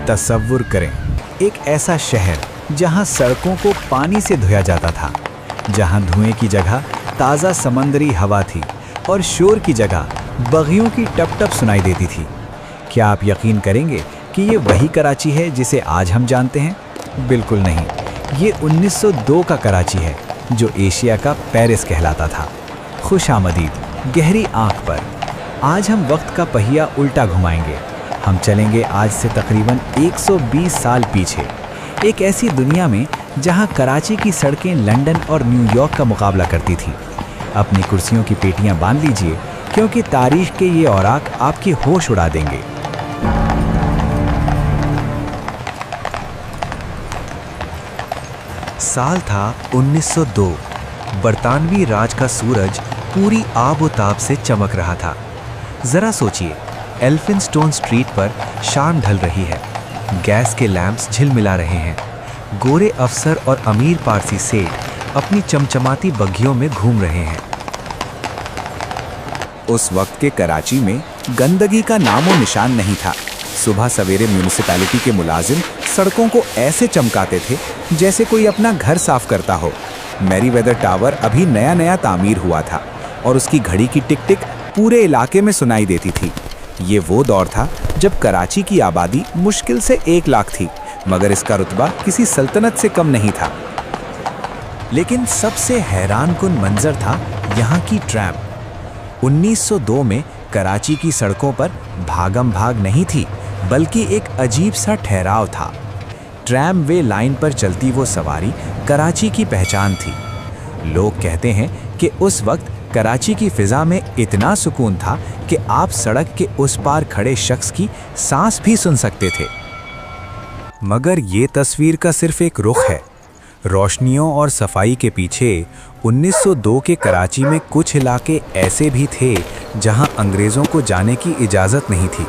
तसव्वुर करें, एक ऐसा शहर जहां सड़कों को पानी से धोया जाता था, जहां धुएं की जगह ताज़ा समंदरी हवा थी और शोर की जगह बगियों की टप-टप सुनाई देती थी। क्या आप यकीन करेंगे कि ये वही कराची है जिसे आज हम जानते हैं? बिल्कुल नहीं, ये 1902 का कराची है, जो एशिया का पेरिस कहलाता था। खुशामदीद, गहरी आंख पर। आज हम वक्त का पहिया उल्टा घुमाएंगे। हम चलेंगे आज से तकरीबन 120 साल पीछे, एक ऐसी दुनिया में जहां कराची की सड़कें लंदन और न्यूयॉर्क का मुकाबला करती थी। अपनी कुर्सियों की पेटियां बांध लीजिए, क्योंकि तारीख के ये औराक आपके होश उड़ा देंगे। साल था 1902। बरतानवी राज का सूरज पूरी आबोताब से चमक रहा था। जरा सोचिए, एल्फिनस्टोन स्ट्रीट पर शाम ढल रही है, गैस के लैंप्स झिलमिला रहे हैं, गोरे अफसर और अमीर पारसी सेठ अपनी चमचमाती बग्घियों में घूम रहे हैं। उस वक्त के कराची में गंदगी का नामो निशान नहीं था। सुबह सवेरे म्यूनिसिपैलिटी के मुलाजिम सड़कों को ऐसे चमकाते थे जैसे कोई अपना घर साफ करता हो। मैरीवेदर टावर अभी नया नया तामीर हुआ था और उसकी घड़ी की टिक टिक पूरे इलाके में सुनाई देती थी। ये वो दौर था जब कराची की आबादी मुश्किल से 1 लाख थी, मगर इसका रुतबा किसी सल्तनत से कम नहीं था। लेकिन सबसे हैरानकुन मंजर था यहाँ की ट्रैम। 1902 में कराची की सड़कों पर भागम भाग नहीं थी, बल्कि एक अजीब सा ठहराव था। ट्रैम वे लाइन पर चलती वो सवारी कराची की पहचान थी। लोग कहते हैं कि उस वक्त कराची की फिजा में इतना सुकून था कि आप सड़क के उस पार खड़े शख्स की सांस भी सुन सकते थे। मगर ये तस्वीर का सिर्फ एक रुख है। रोशनियों और सफाई के पीछे 1902 के कराची में कुछ इलाके ऐसे भी थे जहां अंग्रेज़ों को जाने की इजाज़त नहीं थी,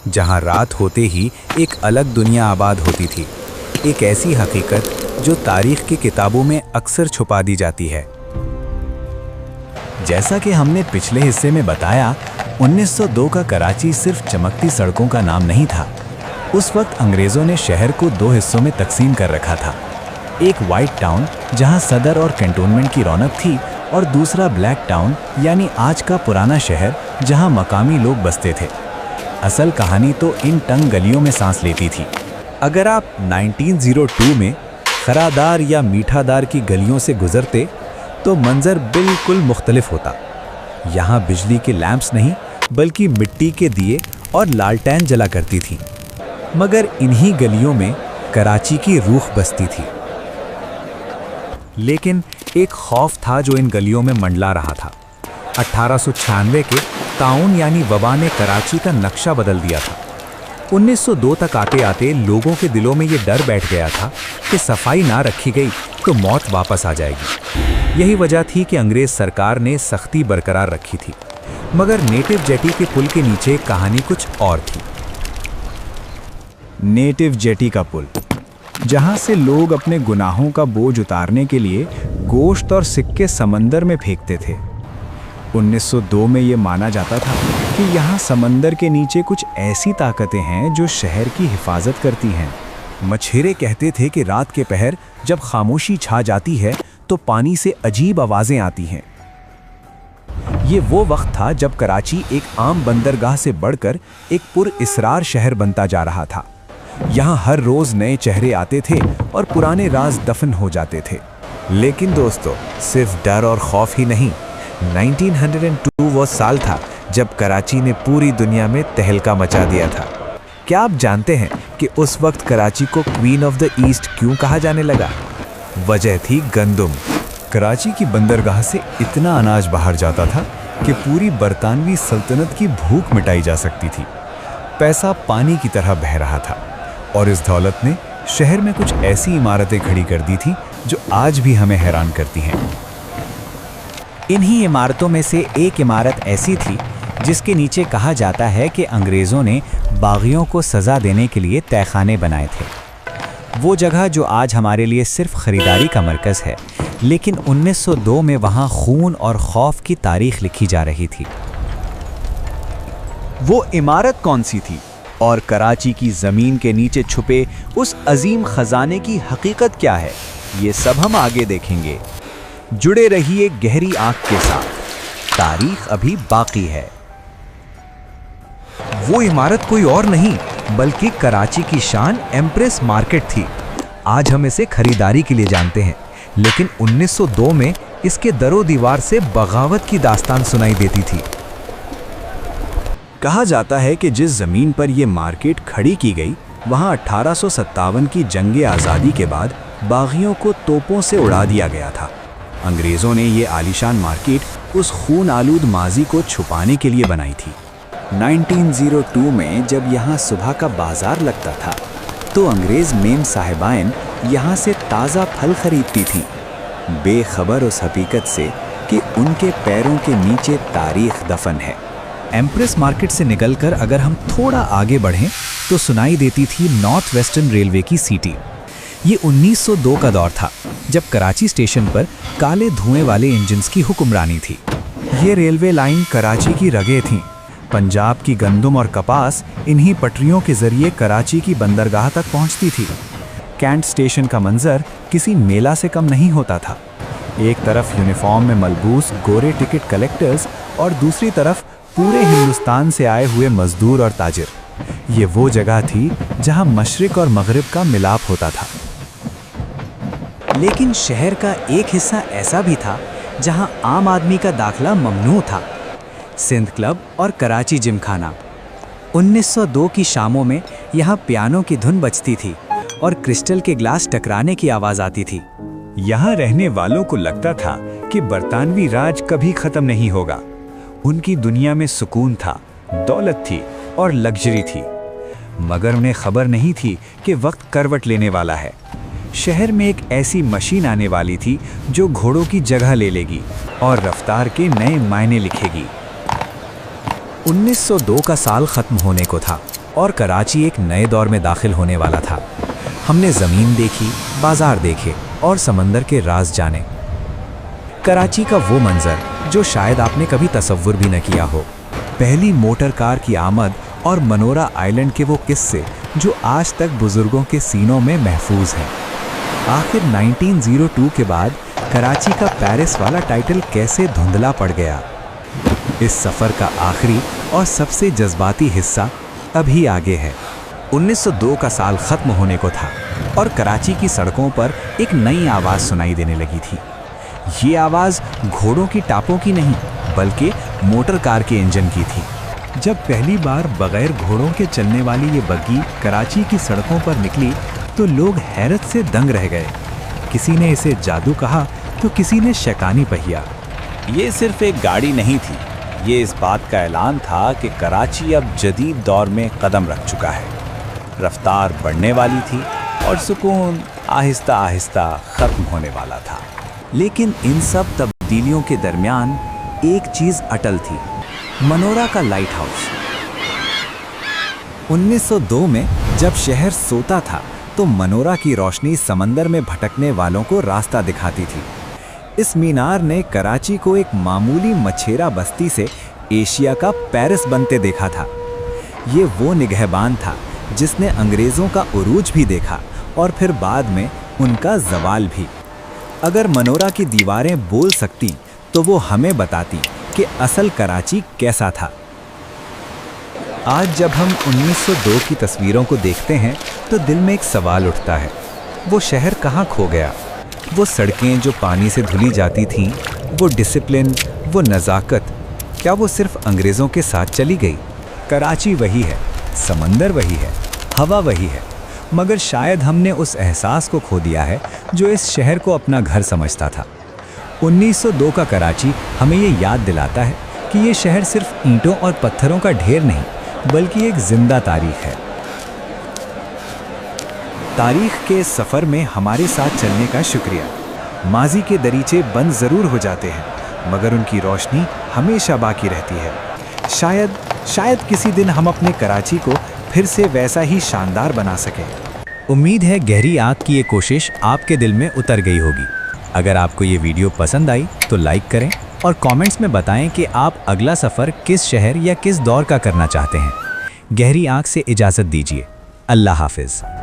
जहां रात होते ही एक अलग दुनिया आबाद होती थी, एक ऐसी हकीकत जो तारीख की किताबों में अक्सर छुपा दी जाती है। जैसा कि हमने पिछले हिस्से में बताया, 1902 का कराची सिर्फ चमकती सड़कों का नाम नहीं था। उस वक्त अंग्रेज़ों ने शहर को 2 हिस्सों में तकसीम कर रखा था। एक वाइट टाउन जहां सदर और कैंटोनमेंट की रौनक थी, और दूसरा ब्लैक टाउन यानी आज का पुराना शहर जहां मकामी लोग बसते थे। असल कहानी तो इन तंग गलियों में सांस लेती थी। अगर आप 1902 में खरादार या मीठादार की गलियों से गुजरते तो मंजर बिल्कुल मुख्तलिफ होता। यहाँ बिजली के लैंप्स नहीं, बल्कि मिट्टी के दिए और लालटेन जला करती थी। मगर इन्हीं गलियों में कराची की रूह बसती थी। लेकिन एक खौफ था जो इन गलियों में मंडला रहा था। 1896 के ताउन यानी वबा ने कराची का नक्शा बदल दिया था। 1902 तक आते आते लोगों के दिलों में ये डर बैठ गया था कि सफाई ना रखी गई तो मौत वापस आ जाएगी। यही वजह थी कि अंग्रेज सरकार ने सख्ती बरकरार रखी थी। मगर नेटिव जेटी के पुल के नीचे कहानी कुछ और थी। नेटिव जेटी का पुल, जहां से लोग अपने गुनाहों का बोझ उतारने के लिए गोश्त और सिक्के समंदर में फेंकते थे। 1902 में ये माना जाता था कि यहाँ समंदर के नीचे कुछ ऐसी ताकतें हैं जो शहर की हिफाजत करती हैं। मछेरे कहते थे कि रात के पहर जब खामोशी छा जाती है तो पानी से अजीब आवाज़ें आती हैं। ये वो वक्त था जब कराची एक आम बंदरगाह से बढ़कर एक पुरइसरार शहर बनता जा रहा था। यहाँ हर रोज़ नए चेहरे आते थे और पुराने राज दफन हो जाते थे। लेकिन दोस्तों, सिर्फ डर और खौफ ही नहीं, 1902 वो साल था जब कराची ने पूरी दुनिया में तहलका मचा दिया था। क्या आप जानते हैं कि उस वक्त कराची को क्वीन ऑफ द ईस्ट क्यों कहा जाने लगा? वजह थी गंदुम। कराची की बंदरगाह से इतना अनाज बाहर जाता था कि पूरी बरतानवी सल्तनत की भूख मिटाई जा सकती थी। पैसा पानी की तरह बह रहा था और इस दौलत ने शहर में कुछ ऐसी इमारतें खड़ी कर दी थी जो आज भी हमें हैरान करती हैं। इन्हीं इमारतों में से एक इमारत ऐसी थी जिसके नीचे कहा जाता है कि अंग्रेज़ों ने बागियों को सज़ा देने के लिए तहखाने बनाए थे। वो जगह जो आज हमारे लिए सिर्फ ख़रीदारी का मरकज़ है, लेकिन 1902 में वहाँ खून और खौफ की तारीख लिखी जा रही थी। वो इमारत कौन सी थी? और कराची की ज़मीन के नीचे छुपे उस अजीम खजाने की हकीकत क्या है, ये सब हम आगे देखेंगे। जुड़े रहिए गहरी आंख के साथ, तारीख अभी बाकी है। वो इमारत कोई और नहीं बल्कि कराची की शान एम्प्रेस मार्केट थी। आज हम इसे खरीदारी के लिए जानते हैं, लेकिन 1902 में इसके दरो दीवार से बगावत की दास्तान सुनाई देती थी। कहा जाता है कि जिस ज़मीन पर यह मार्केट खड़ी की गई, वहां 1857 की जंग आज़ादी के बाद बागियों को तोपों से उड़ा दिया गया था। अंग्रेज़ों ने ये आलीशान मार्केट उस खून आलूद माजी को छुपाने के लिए बनाई थी। 1902 में जब यहाँ सुबह का बाजार लगता था, तो अंग्रेज़ मेम साहिबाइन यहाँ से ताज़ा फल खरीदती थीं, बेखबर उस हकीकत से कि उनके पैरों के नीचे तारीख दफन है। एम्प्रेस मार्केट से निकलकर अगर हम थोड़ा आगे बढ़ें तो सुनाई देती थी नॉर्थ वेस्टर्न रेलवे की सीटी। ये 1902 का दौर था, जब कराची स्टेशन पर काले धुएं वाले इंजन्स की हुक्मरानी थी। ये रेलवे लाइन कराची की रगें थीं। पंजाब की गंदम और कपास इन्हीं पटरियों के जरिए कराची की बंदरगाह तक पहुंचती थी। कैंट स्टेशन का मंजर किसी मेला से कम नहीं होता था। एक तरफ यूनिफॉर्म में मलबूस गोरे टिकट कलेक्टर्स और दूसरी तरफ पूरे हिंदुस्तान से आए हुए मजदूर और ताजिर। ये वो जगह थी जहां मशरिक और मगरिब का मिलाप होता था। लेकिन शहर का एक हिस्सा ऐसा भी था जहां आम आदमी का दाखला ममनू था। सिंध क्लब और कराची जिमखाना। 1902 की शामों में यहाँ पियानो की धुन बजती थी और क्रिस्टल के ग्लास टकराने की आवाज़ आती थी। यहाँ रहने वालों को लगता था कि बरतानवी राज कभी ख़त्म नहीं होगा। उनकी दुनिया में सुकून था, दौलत थी और लग्जरी थी, मगर उन्हें खबर नहीं थी कि वक्त करवट लेने वाला है। शहर में एक ऐसी मशीन आने वाली थी जो घोड़ों की जगह ले लेगी और रफ्तार के नए मायने लिखेगी। 1902 का साल ख़त्म होने को था और कराची एक नए दौर में दाखिल होने वाला था। हमने ज़मीन देखी, बाजार देखे और समंदर के राज जाने। कराची का वो मंजर जो शायद आपने कभी तसव्वुर भी न किया हो। पहली मोटर कार की आमद और मनोरा आइलैंड के वो किस्से जो आज तक बुजुर्गों के सीनों में महफूज हैं। आखिर 1902 के बाद कराची का पेरिस वाला टाइटल कैसे धुंधला पड़ गया? इस सफ़र का आखिरी और सबसे जज्बाती हिस्सा अभी आगे है। 1902 का साल ख़त्म होने को था और कराची की सड़कों पर एक नई आवाज़ सुनाई देने लगी थी। ये आवाज़ घोड़ों की टापों की नहीं, बल्कि मोटर कार के इंजन की थी। जब पहली बार बगैर घोड़ों के चलने वाली ये बग्गी कराची की सड़कों पर निकली तो लोग हैरत से दंग रह गए। किसी ने इसे जादू कहा तो किसी ने शैतानी पहिया। ये सिर्फ एक गाड़ी नहीं थी, ये इस बात का ऐलान था कि कराची अब जदीद दौर में कदम रख चुका है। रफ्तार बढ़ने वाली थी और सुकून आहिस्ता आहिस्ता ख़त्म होने वाला था। लेकिन इन सब तब्दीलियों के दरमियान एक चीज़ अटल थी, मनोरा का लाइट हाउस। 1902 में जब शहर सोता था तो मनोरा की रोशनी समंदर में भटकने वालों को रास्ता दिखाती थी। इस मीनार ने कराची को एक मामूली मछेरा बस्ती से एशिया का पेरिस बनते देखा था। ये वो निगहबान था जिसने अंग्रेज़ों का उरूज भी देखा और फिर बाद में उनका जवाल भी। अगर मनोरा की दीवारें बोल सकती तो वो हमें बताती कि असल कराची कैसा था। आज जब हम 1902 की तस्वीरों को देखते हैं तो दिल में एक सवाल उठता है, वो शहर कहाँ खो गया? वो सड़कें जो पानी से धुली जाती थीं, वो डिसिप्लिन, वो नज़ाकत, क्या वो सिर्फ अंग्रेज़ों के साथ चली गई? कराची वही है, समंदर वही है, हवा वही है, मगर शायद हमने उस एहसास को खो दिया है जो इस शहर को अपना घर समझता था। 1902 का कराची हमें ये याद दिलाता है कि ये शहर सिर्फ ईंटों और पत्थरों का ढेर नहीं, बल्कि एक जिंदा तारीख है। तारीख के सफ़र में हमारे साथ चलने का शुक्रिया। माजी के दरीचे बंद ज़रूर हो जाते हैं, मगर उनकी रोशनी हमेशा बाकी रहती है। शायद किसी दिन हम अपने कराची को फिर से वैसा ही शानदार बना सकें। उम्मीद है गहरी आँख की ये कोशिश आपके दिल में उतर गई होगी। अगर आपको ये वीडियो पसंद आई तो लाइक करें और कमेंट्स में बताएं कि आप अगला सफ़र किस शहर या किस दौर का करना चाहते हैं। गहरी आंख से इजाज़त दीजिए। अल्लाह हाफिज़।